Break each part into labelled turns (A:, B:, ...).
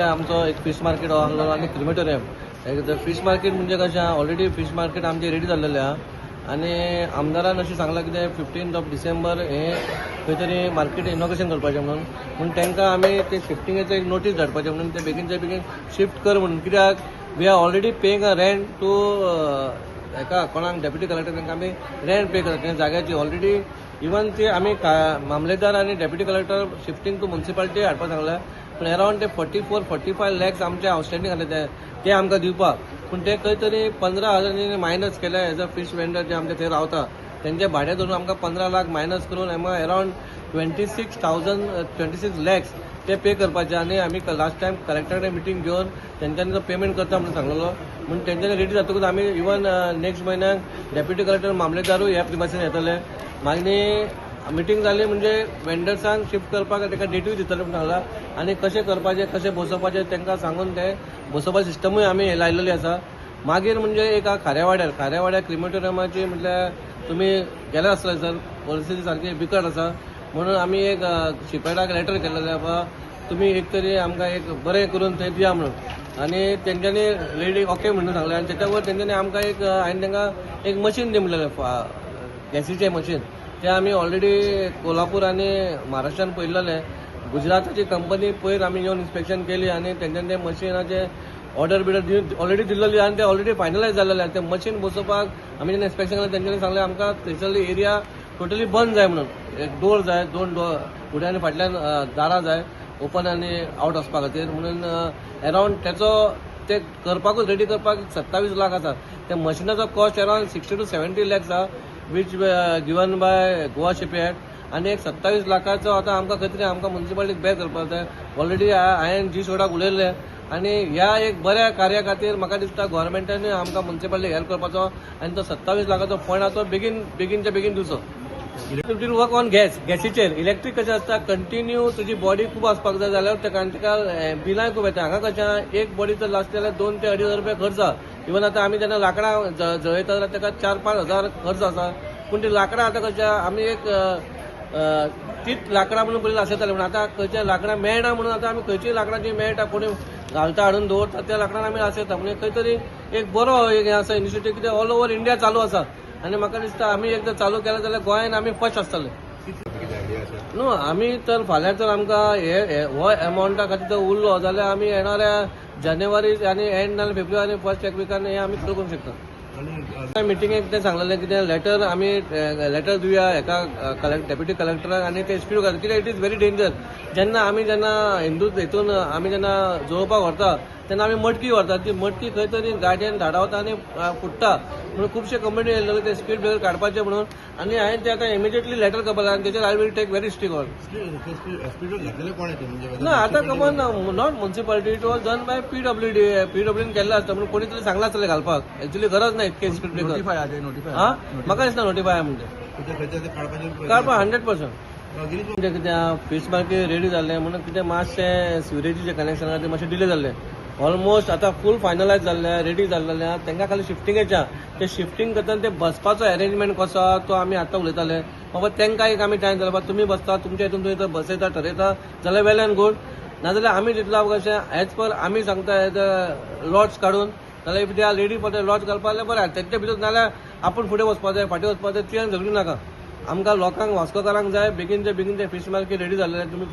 A: आमचो एक fish market आहलो आनी क्रिमेटोरियम. फिश मार्केट म्हणजे कशें ऑलरेडी फिश मार्केट आमचे रेडी जाल्लेलें आहा आनी आमदारान अशें सांगलां की 15 डिसेंबर हे खंय तरी मार्केट इनॉग्रेशन करपाचें म्हणून तांकां आमी ते शिफ्टिंगेचो एक नोटीस धाडपाचें म्हणून ते बेगीनचे बेगीन शिफ्ट कर म्हणून. कित्याक we are already paying a rent to हेका कोणाक डेप्युटी कलेक्टर तांकां आमी रेंट पे करता त्या जाग्याची ऑलरेडी. इवन ते आमी मामलेदार आनी deputy collector shifting to municipality हाडपाक सांगल्या पूण अरावंड ते 44-45 लॅक्स आमचे आउटस्टँडींग आसले ते आमकां दिवपाक. पूण ते खंय तरी 15,000 मायनस केले एज अ फिश वेंडर जे आमचे थंय रावता त्यांचे भाडे धरून आमकां 15 लाख मायनस करून अरावंड 26 लॅक्स ते पे करपाचे. आनी आमी लास्ट टायम कलेक्टरान मिटींग घेवन तेंच्यांनी तो पेमेंट करता म्हणून सांगलेलो म्हणून तेंच्यांनी रेडी जातकूच आमी इवन नेक्स्ट म्हयन्याक डेप्युटी कलेक्टर मामलेदारूय ह्या प्रिमायसीन येतले. मागीर मिटींग जाली म्हणजे वेंडर्सांक शिफ्ट करपाक ताका डेटूय दितले म्हणून सांगला आनी कशें करपाचें कशें बसोवपाचें तांकां सांगून ते बसोवपा सिस्टमूय आमी लायलेली आसा. मागीर म्हणजे एक खाऱ्यावाड्यार क्रिमेटोरियमाची म्हटल्यार तुमी गेले आसले सर परिस्थिती सारकी बिकट आसा म्हणून आमी एक शिपेडाक लेटर केल्लें बाबा तुमी एक तरी आमकां एक बरें करून थंय दिया म्हणून. आनी तेंच्यांनी रेडी ओके म्हणून सांगलें आनी तेच्या वयर तेंच्यांनी आमकां एक हांवें तांकां एक मशीन दी म्हणलेलें गॅसीचें मशीन. ते आमी ऑलरेडी कोल्हापूर आनी महाराष्ट्रान पळयल्लें. गुजराताची कंपनी पयर आमी येवन इन्स्पेक्शन केली आनी तेंच्यांनी ते मशिनाचे ऑर्डर ऑलरेडी दिल्ली आनी ते ऑलरेडी फायनलायज जाल्लेले. ते मशीन बसोवपाक आमी जेन्ना इन्स्पेक्शन केलें तेंच्यांनी सांगलें आमकां थंयसरली एरिया टोटली बंद जाय म्हणून. एक डोर जाय 2 डोर फुड्यान आनी फाटल्यान दारां जाय ओपन आनी आउट वचपा खातीर म्हणून अरावंड तेचो ते करपाकूच रेडी करपाक 27 लाख आसा. त्या मशिनाचो कॉस्ट अरावंड 60 to 70 लॅक्स आहा which given by Goa shipyard. आनी एक 27 लाखाचो आतां आमकां खंय तरी आमकां म्युनिसिपालिटीक बॅक करपाक जाय. ऑलरेडी हांवें जी सोडाक उलयल्लें आनी ह्या एक बऱ्या कार्या खातीर म्हाका दिसता गोव्हर्मेंटानूय आमकां म्युनिसिपालिटीक हेल्प करपाचो आनी तो 27 लाखाचो फंड आहा तो बेगीनच्या बेगीन दिवचो. इलेक्ट्रीक वर्क ऑन गॅसीचेर. इलेक्ट्रीक कशें आसता कंटिन्यू तुजी बॉडी खूब आसपाक जाय जाल्यार ताका बिलाय खूब येता. हांगा कशें एक बॉडी जर लास्ट जाल्यार 2 ते 2.5 रुपया खर्च आहा. इवन आतां आमी जेन्ना लाकडां जळयता जाल्यार ताका 4-5 हजार खर्च आसा. पूण ती लाकडां आतां कशें आमी एक तीच लाकडां म्हणून पयलीं आसयताले पूण आतां खंयच्या लाकडां मेळना म्हणून आतां आमी खंयचीय लाकडां जी मेळटा कोणी घालता हाडून दवरता त्या लाकडांक आमी आसयता. म्हणजे खंय तरी एक बरो एक हें आसा इनिशिएटीव कितें ऑल ओव्हर इंडिया चालू आसा आनी म्हाका दिसता आमी एकदां चालू केलें जाल्यार गोंयांत आमी फर्स्ट आसतले. न्हू आमी तर फाल्यां तर आमकां हो एमावंटा खातीर जर उरलो जाल्यार आमी येणाऱ्या जानेवारी आनी एंड नाल्यार फेब्रुवारी फर्स्ट एक विकान हें आमी करूंक शकता. मिटिंगेक ते सांगलेलें कितें लेटर आमी लेटर दिवया हेका डेप्युटी कलेक्टराक आनी ते स्पीड करता. कित्याक इट इज व्हेरी डेंजर. जेन्ना हिंदू हितून आमी जेन्ना जोळोवपाक व्हरता तेन्ना आमी मटकी व्हरता. ती मटकी खंय तरी गाडयेन धाडावता आनी फुट्टा म्हणून खुबशे कंप्लेनी येयल्ले ते स्पीड ब्रेकर काडपाचे म्हणून. आनी हांवें ते आतां इमिजिएटली लेटर करपाक आनी तेचेर I will take very strict on. ना आतां कमन not municipality it was done by पीडब्ल्यूडीन केल्लें आसता म्हणून कोणी तरी सांगलां आसतलें घालपाक. एक्चुअली गरज ना इतके स्पीड ब्रेकर. हा म्हाका दिसता नोटिफाय म्हणजे काडपाक 100%. म्हणजे कितें फिश मार्केट रेडी जाल्लें म्हणून कितें मातशें सिवरेजीचें कनेक्शन आसा तें मातशें डिले जाल्लें. ऑलमोस्ट आतां फूल फायनलायज जाल्लें रेडी जाल्लें आहा. तांकां खाली शिफ्टिंगेच्या ते शिफ्टिंग करतना ते बसपाचो अरेंजमेंट कसो आहा तो आमी आतां उलयताले. बाबा तांकां एक आमी टायम जालो बाबा तुमी बसता तुमच्या हितून तुमी बसयता ठरयता जाल्यार वेल एंड गुड. नाजाल्यार आमी चिंतला कशें एज पर आमी सांगता लॉट्स काडून जाल्यार if they are ready for the lots घालपाक जाल्यार बरें. तेंच्या भितर नाल्यार आपूण फुडें वचपाक जाय फाटीं वचपाक जाय ती आमी झगडूं नाका. आमकां लोकांक वास्कोकारांक जाय बेगीनचे बेगीन ते फिश मार्केट रेडी जाल्लें. तुमी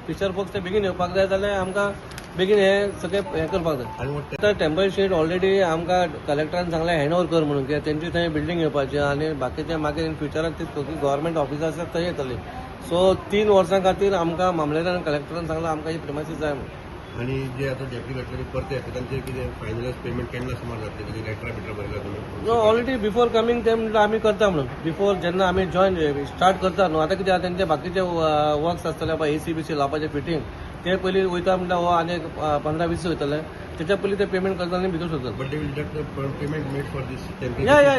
A: फिशर फोक्स ते बेगीन येवपाक जाय जाल्यार आमकां बेगीन हें सगळें हें करपाक जाय. तर टेम्पल शीट ऑलरेडी आमकां कलेक्टरान सांगलें हँड ओव्हर कर म्हणून कित्याक तेंची थंय बिल्डींग येवपाची आनी बाकीचे मागीर इन फ्युचराक ती गव्हर्मेंट ऑफिसां आसात थंय येतली. सो 3 वर्सां खातीर आमकां मामलेदार आनी कलेक्टरान सांगलां आमकां ही प्रिमायसीस जाय म्हणून.
B: आणि जे आता डेप्युटी कलेक्टर परते येतात तांचे कितें फायनलायज पेमेंट केन्ना सुमार जातलें कितें लेटरा बिटरा बरयला तुमी?
A: ऑलरेडी बिफोर कमिंग ते म्हणटा आमी करता म्हणून. बिफोर जेन्ना आमी जॉईन स्टार्ट करता न्हू आतां कितें आहा तेंचे बाकीचे वर्क्स आसतले बाय एसी लावपाचे फिटींग ते पयलीं वयता म्हणटा हो आनी 15-20 वयतले त्याच्या पयलीं ते पेमेंट करता आनी भितर सोडटले.
B: But they will get the payment made for this.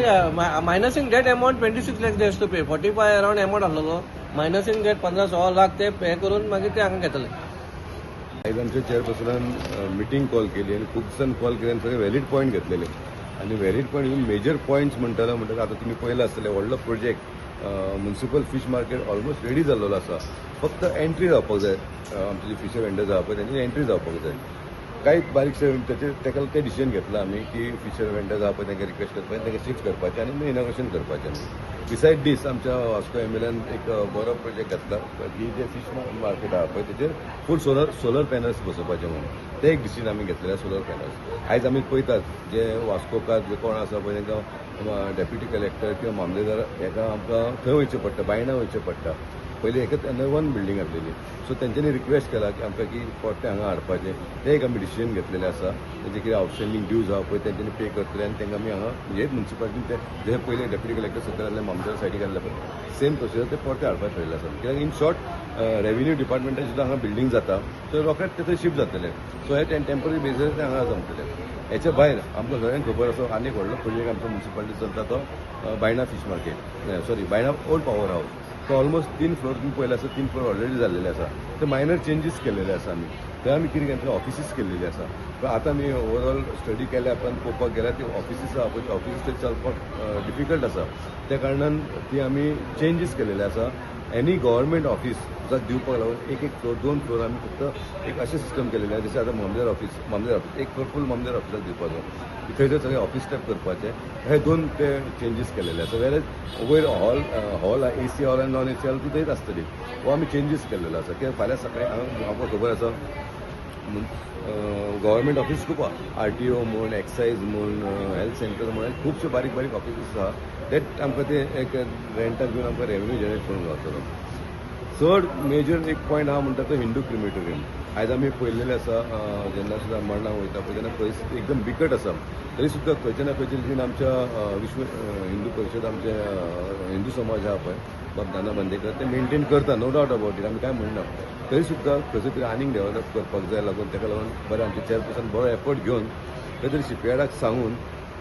A: या minusing that amount 26 lakhs they has to pay. 45 around amount आसलो मायनसिंग डेट 15-16 लाख ते हे करून मागीर ते हांगा घेतले.
C: आयज आमच्या चेअरपर्सनान मिटींग कॉल केली आणि खूप जण कॉल केले आणि सगळे व्हॅलीड पॉईंट घेतलेले आणि व्हॅलीड पॉईंट मेजर पॉईंट्स म्हणटाले आता तुम्ही पळयला आसतले व्हडलो project municipal fish market almost ready जाल्लो आसा. फक्त एंट्री जावपाक जाय. आमचे जे फिशर वेंडर्स आहा पळय तेंची एंट्री जावपाक जाय. काही बारीकशे ताका ते डिसिजन घेतला आमी की फिशर वेंडर्स आहा पळय तांकां रिक्वेस्ट करपाचें तांकां शिफ्ट करपाचें आनी मागीर इनॉग्रेशन करपाचें आमी बिसायड दीस आमच्या वास्को एमएलएन एक बरो प्रोजेक्ट घातला की जे फीश मार्केट आहा पळय तेचेर फूल सोलर पॅनल्स बसोवपाचे म्हणून ते एक डिसिजन आमी घेतलेले सोलर पॅनल्स आयज आमी पळयतात जे वास्कोकार जे कोण आसा पळय तांकां डेप्युटी कलेक्टर किंवा मामलेदार हेका आमकां थंय वयचें पडटा बायणां वयचें पडटा पयलीं एकच वन बिल्डींग आसलेली सो तेंच्यांनी रिक्वेस्ट केला की आमकां की पोरते हांगा हाडपाचें ते एक आमी डिसिजन घेतलेलें आसा तेजे कितें आउटस्टँडींग ड्यूज आहा पळय तेंच्यांनी पे करतले आनी तांकां आमी हांगा म्हणजे म्युन्सिपालिटीन ते जे पयले डेप्युटी कलेक्टर सकयल आसले मामदार सायडीक आसले पळय सेम प्रोसिजर ते परते हाडपाक ठरयल्लें आसा कित्याक इन शॉर्ट रेव्हेन्यू डिपार्टमेंटान सुद्दां हांगा बिल्डींग जाता सो रोखडेच ते थंय शिफ्ट जातले सो हे टेम्पररी बेजीस ते हांगा जमतले हेच्या भायर आमकां सगळ्यांक खबर आसा आनी एक व्हडलो प्रोजेक्ट आमच्या म्युन्सिपालिटी चलता तो Baina fish market sorry Baina old power हावस तो ऑलमोस्ट 3 फ्लोर तुम्ही पळयला आसा 3 फ्लोर ऑलरेडी जाल्लेले आसा ते मायनर चेंजीस केलेले आसा आमी थंय आमी कितें केलें ऑफिसीस केल्लेली आसा पण आतां आमी ओवरऑल स्टडी केल्या आपण पळोवपाक गेल्यार ती ऑफिसीस आहा पळय ऑफिसीस ते चलपाक डिफिकल्ट आसा त्या कारणान ती आमी चेंजीस केलेले आसा एनी गव्हर्मेंट ऑफिस दिवपाक लागून एक फ्लोर 2 फ्लोर आमी फक्त एक अशें सिस्टम केलेलें आसा जशें आतां मामलेदार ऑफिस एक फ्लोर फूल मामलेदार ऑफिसाक दिवपाचो थंय ते सगळे ऑफिस स्टेप करपाचे हे 2 ते चेंजीस केलेले आसा वेर वयर हॉल AC हॉल आनी नॉन AC हॉल ती थंयच आसतली हो आमी चेंजीस केलेलो आसा कित्याक फाल्यां सकाळीं आमकां खबर आसा गव्हर्मेंट ऑफिस खूब आहा RTO म्हूण एक्सायज म्हूण हेल्थ सेंटर म्हूण खुबशे बारीक बारीक ऑफिसीस आहा तेच आमकां ते एक रेंटाक घेवन आमकां रेव्हेन्यू जनरेट करूंक गावतलो चड मेजर एक पॉयंट आहा म्हणटा तो हिंदू क्रिमेटोरियम आयज आमी पळयल्लेलें आसा जेन्ना सुद्दां मरणाक वयता पळय तेन्ना परिस्थिती एकदम बिकट आसा तरी सुद्दां खंयचे ना खंयचे रितीन आमच्या विश्व हिंदू परिशद आमचे हिंदू समाज आहा पळय बाब नाना बांदेकर ते मेंटेन करता नो डावट अबाउट इट आमी काय म्हणना तरी सुद्दां खंयचे तरी आनीक डेव्हलप करपाक जाय लागून ताका लागून बरें आमचे चेअरपर्सन बरो एफर्ट घेवन खंय तरी शिपयार्डाक सांगून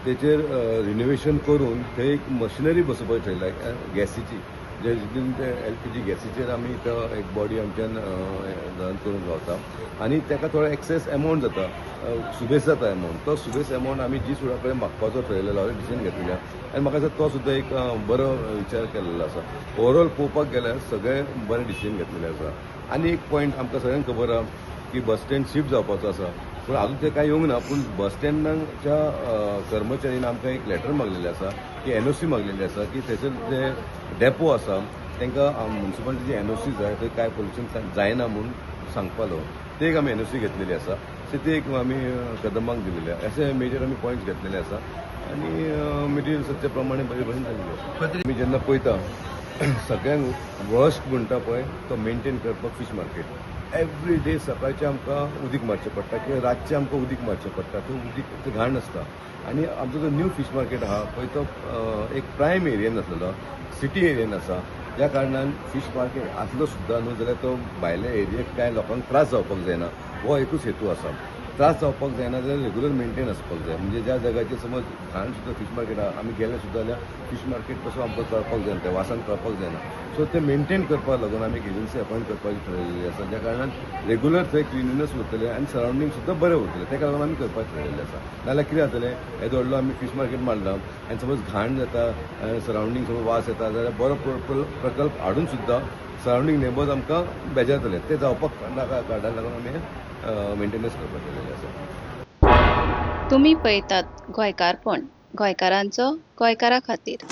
C: तेचेर रिनोवेशन करून थंय एक मशिनरी बसोवपाक थंय गॅसीची जे LPG गॅसीचेर आमी एक बॉडी आमच्यान रन करूंक गावता आनी ताका थोडो एक्सेस एमावंट जाता सुबेज जाता एमावंट तो सुबेज एमावंट आमी जी सुद्दां कडेन मागपाचो थरयलेलो हांवें डिसिजन घेतलेलें आनी म्हाका दिसता तो सुद्दां एक बरो विचार केल्लो आसा ओवरऑल पळोवपाक गेल्यार सगळें बरें डिसिजन घेतलेलें आसा आनी एक पॉयंट आमकां सगळ्यांक खबर आहा की बस स्टँड शिफ्ट जावपाचो आसा पूण अजून ते कांय येवंक ना पूण बस स्टँडाच्या कर्मचाऱ्यान आमकां एक लेटर मागलेलें आसा की NOC मागलेली आसा की थंयसर जे डेपो आसा तांकां म्युन्सिपालिटीची NOC जाय थंय कांय पोल्युशन जायना म्हूण सांगपालो ते एक आमी NOC घेतलेली आसा सो ते एक आमी कदंबाक दिलेले अशे मेजर आमी पॉयंट्स घेतलेले आसा आनी मटेरियल सत्या प्रमाणे बरे भशेन जाल्ले आसा आमी जेन्ना पळयता सगळ्यांक वर्स्ट म्हणटा पळय तो मेंटेन करपाक फीश मार्केट एवरी डे सकाळचें आमकां उदीक मारचें पडटा किंवां रातचें आमकां उदीक मारचें पडटा थंय उदीक घाण आसता आनी आमचो जो न्यू फीश मार्केट आहा पळय तो एक प्रायम एरियेन आसलेलो सिटी एरियेन आसा ज्या कारणान फीश मार्केट आसलो सुद्दां न्हू जाल्यार तो भायल्या एरियेक कांय लोकांक त्रास जावपाक जायना हो एकूच हेतू आसा त्रास जावपाक जायना जाल्यार रेगुलर मेंटेन आसपाक जाय म्हणजे ज्या जाग्याचेर समज घाण सुद्दां फीश मार्केट आहा आमी गेले सुद्दां जाल्यार फीश मार्केट कसो आमकां कळपाक जायना त्या वासान कळपाक जायना सो ते मेंटेन करपाक लागून आमी एक एजन्सी अपॉयंट करपाची ठरयलेली आसा ज्या कारणान रेगुलर थंय क्लिनिनेस उरतले आनी सरावंडींग सुद्दां बरें उरतलें त्या लागून आमी करपाक ठरयलेलें आसा नाल्यार कितें जातलें येदो व्हडलो आमी फीश मार्केट मारला आनी समज घाण जाता सरावंडींग समज वास येता जाल्यार बरो प्रकल्प हाडून सुद्दां सरावंडींग नेबर्स आमकां बेजारतले ते जावपाक कार्डाक लागून आमी मेंटेनन्स करपाक केलेलें आसा
D: तुम्ही पळयतात गोंयकारपण गोंयकारांचो गोंयकारा खातीर